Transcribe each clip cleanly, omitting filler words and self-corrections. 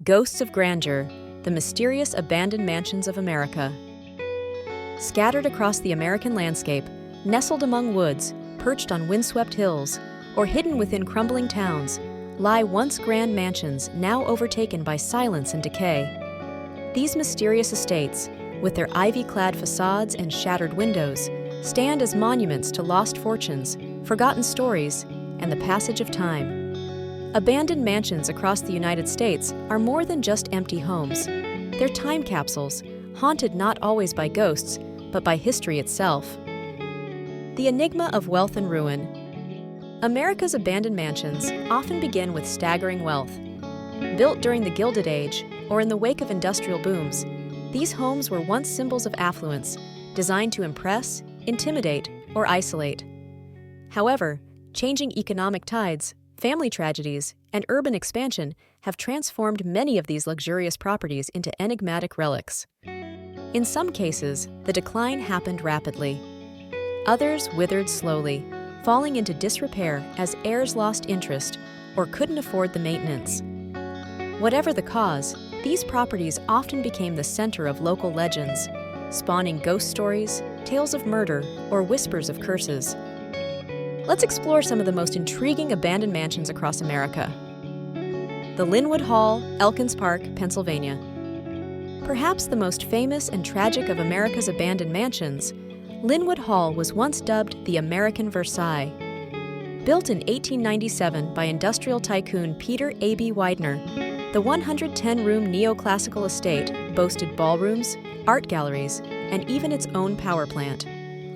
Ghosts of Grandeur, the mysterious abandoned mansions of America. Scattered across the American landscape, nestled among woods, perched on windswept hills, or hidden within crumbling towns, lie once grand mansions now overtaken by silence and decay. These mysterious estates, with their ivy-clad facades and shattered windows, stand as monuments to lost fortunes, forgotten stories, and the passage of time. Abandoned mansions across the United States are more than just empty homes. They're time capsules, haunted not always by ghosts, but by history itself. The enigma of wealth and ruin. America's abandoned mansions often begin with staggering wealth. Built during the Gilded Age, or in the wake of industrial booms, these homes were once symbols of affluence, designed to impress, intimidate, or isolate. However, changing economic tides, family tragedies, and urban expansion have transformed many of these luxurious properties into enigmatic relics. In some cases, the decline happened rapidly. Others withered slowly, falling into disrepair as heirs lost interest or couldn't afford the maintenance. Whatever the cause, these properties often became the center of local legends, spawning ghost stories, tales of murder, or whispers of curses. Let's explore some of the most intriguing abandoned mansions across America. The Linwood Hall, Elkins Park, Pennsylvania. Perhaps the most famous and tragic of America's abandoned mansions, Linwood Hall was once dubbed the American Versailles. Built in 1897 by industrial tycoon Peter A.B. Widener, the 110-room neoclassical estate boasted ballrooms, art galleries, and even its own power plant.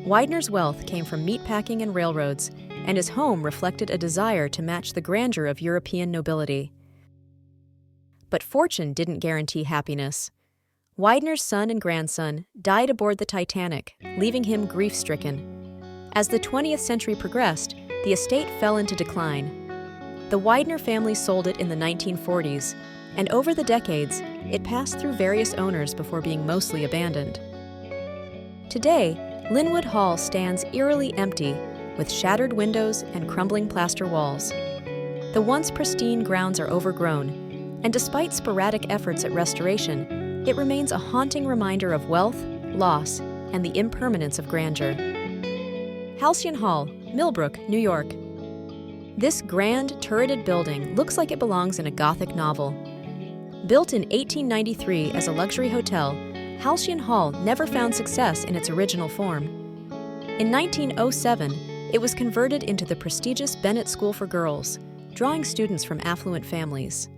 Widener's wealth came from meatpacking and railroads, and his home reflected a desire to match the grandeur of European nobility. But fortune didn't guarantee happiness. Widener's son and grandson died aboard the Titanic, leaving him grief-stricken. As the 20th century progressed, the estate fell into decline. The Widener family sold it in the 1940s, and over the decades, it passed through various owners before being mostly abandoned. Today, Linwood Hall stands eerily empty, with shattered windows and crumbling plaster walls. The once pristine grounds are overgrown, and despite sporadic efforts at restoration, it remains a haunting reminder of wealth, loss, and the impermanence of grandeur. Halcyon Hall, Millbrook, New York. This grand, turreted building looks like it belongs in a Gothic novel. Built in 1893 as a luxury hotel, Halcyon Hall never found success in its original form. In 1907, it was converted into the prestigious Bennett School for Girls, drawing students from affluent families.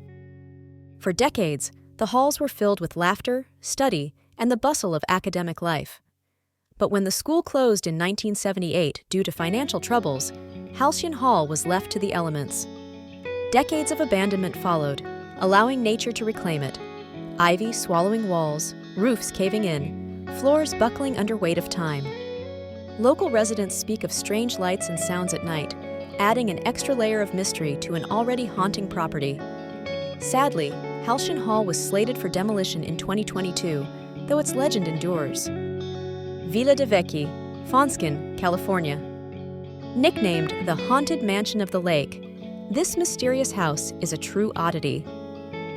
For decades, the halls were filled with laughter, study, and the bustle of academic life. But when the school closed in 1978 due to financial troubles, Halcyon Hall was left to the elements. Decades of abandonment followed, allowing nature to reclaim it. Ivy swallowing walls, roofs caving in, floors buckling under weight of time. Local residents speak of strange lights and sounds at night, adding an extra layer of mystery to an already haunting property. Sadly, Halcyon Hall was slated for demolition in 2022, though its legend endures. Villa de Vecchi, Fonskin, California. Nicknamed the Haunted Mansion of the Lake, this mysterious house is a true oddity.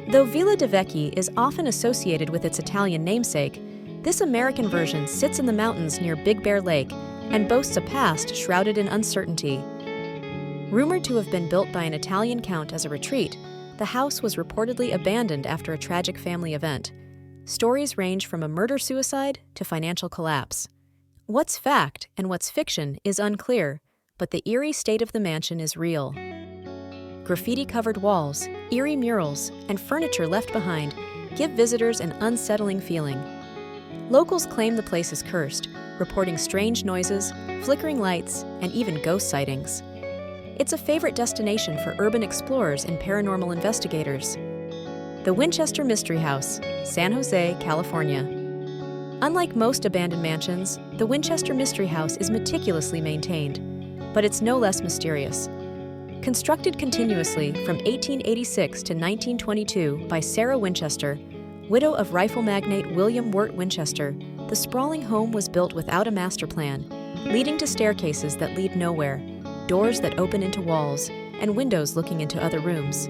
Though Villa de Vecchi is often associated with its Italian namesake, this American version sits in the mountains near Big Bear Lake and boasts a past shrouded in uncertainty. Rumored to have been built by an Italian count as a retreat, the house was reportedly abandoned after a tragic family event. Stories range from a murder-suicide to financial collapse. What's fact and what's fiction is unclear, but the eerie state of the mansion is real. Graffiti-covered walls, eerie murals, and furniture left behind give visitors an unsettling feeling. Locals claim the place is cursed, reporting strange noises, flickering lights, and even ghost sightings. It's a favorite destination for urban explorers and paranormal investigators. The Winchester Mystery House, San Jose, California. Unlike most abandoned mansions, the Winchester Mystery House is meticulously maintained, but it's no less mysterious. Constructed continuously from 1886 to 1922 by Sarah Winchester, widow of rifle magnate William Wirt Winchester, the sprawling home was built without a master plan, leading to staircases that lead nowhere, doors that open into walls, and windows looking into other rooms.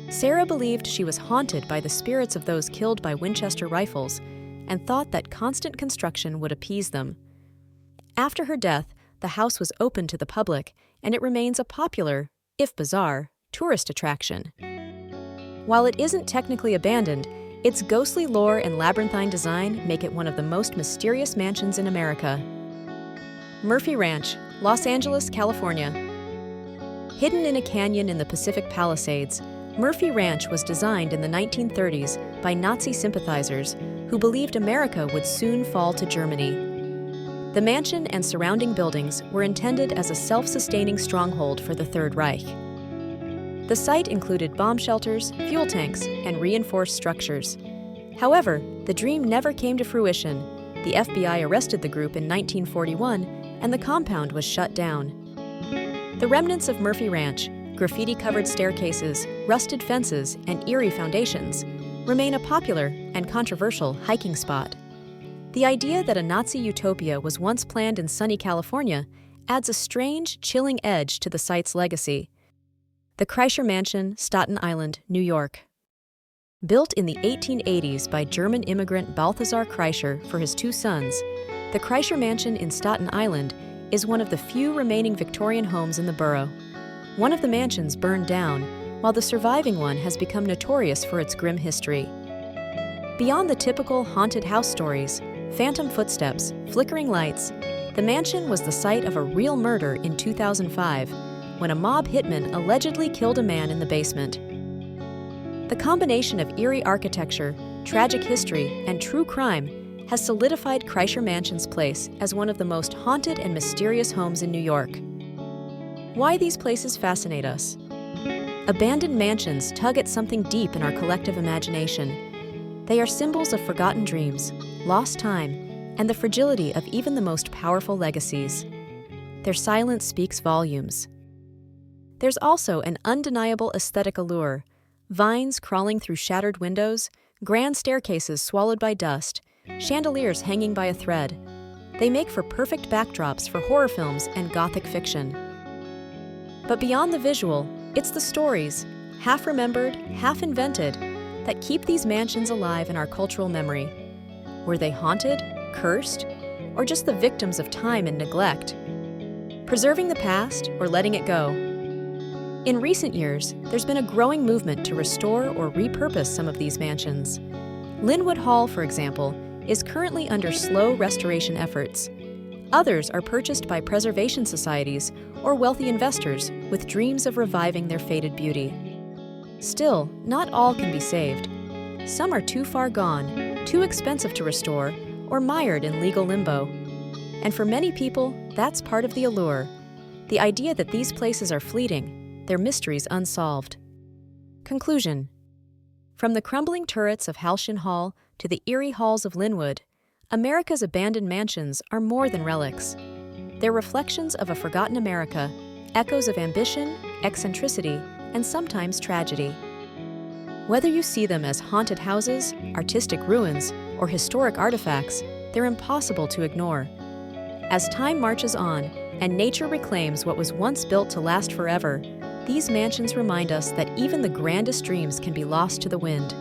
Sarah believed she was haunted by the spirits of those killed by Winchester rifles and thought that constant construction would appease them. After her death, the house was opened to the public, and it remains a popular, if bizarre, tourist attraction. While it isn't technically abandoned, its ghostly lore and labyrinthine design make it one of the most mysterious mansions in America. Murphy Ranch, Los Angeles, California. Hidden in a canyon in the Pacific Palisades, Murphy Ranch was designed in the 1930s by Nazi sympathizers who believed America would soon fall to Germany. The mansion and surrounding buildings were intended as a self-sustaining stronghold for the Third Reich. The site included bomb shelters, fuel tanks, and reinforced structures. However, the dream never came to fruition. The FBI arrested the group in 1941, and the compound was shut down. The remnants of Murphy Ranch, graffiti-covered staircases, rusted fences, and eerie foundations, remain a popular and controversial hiking spot. The idea that a Nazi utopia was once planned in sunny California adds a strange, chilling edge to the site's legacy. The Kreischer Mansion, Staten Island, New York. Built in the 1880s by German immigrant Balthasar Kreischer for his two sons, the Kreischer Mansion in Staten Island is one of the few remaining Victorian homes in the borough. One of the mansions burned down, while the surviving one has become notorious for its grim history. Beyond the typical haunted house stories, phantom footsteps, flickering lights, the mansion was the site of a real murder in 2005, when a mob hitman allegedly killed a man in the basement. The combination of eerie architecture, tragic history, and true crime has solidified Kreischer Mansion's place as one of the most haunted and mysterious homes in New York. Why these places fascinate us? Abandoned mansions tug at something deep in our collective imagination. They are symbols of forgotten dreams, lost time, and the fragility of even the most powerful legacies. Their silence speaks volumes. There's also an undeniable aesthetic allure: vines crawling through shattered windows, grand staircases swallowed by dust, chandeliers hanging by a thread. They make for perfect backdrops for horror films and gothic fiction. But beyond the visual, it's the stories, half remembered, half invented, that keep these mansions alive in our cultural memory. Were they haunted, cursed, or just the victims of time and neglect? Preserving the past or letting it go? In recent years, there's been a growing movement to restore or repurpose some of these mansions. Linwood Hall, for example, is currently under slow restoration efforts. Others are purchased by preservation societies or wealthy investors with dreams of reviving their faded beauty. Still, not all can be saved. Some are too far gone, too expensive to restore, or mired in legal limbo. And for many people, that's part of the allure. The idea that these places are fleeting, their mysteries unsolved. Conclusion. From the crumbling turrets of Halcyon Hall to the eerie halls of Linwood, America's abandoned mansions are more than relics. They're reflections of a forgotten America, echoes of ambition, eccentricity, and sometimes tragedy. Whether you see them as haunted houses, artistic ruins, or historic artifacts, they're impossible to ignore. As time marches on and nature reclaims what was once built to last forever, these mansions remind us that even the grandest dreams can be lost to the wind.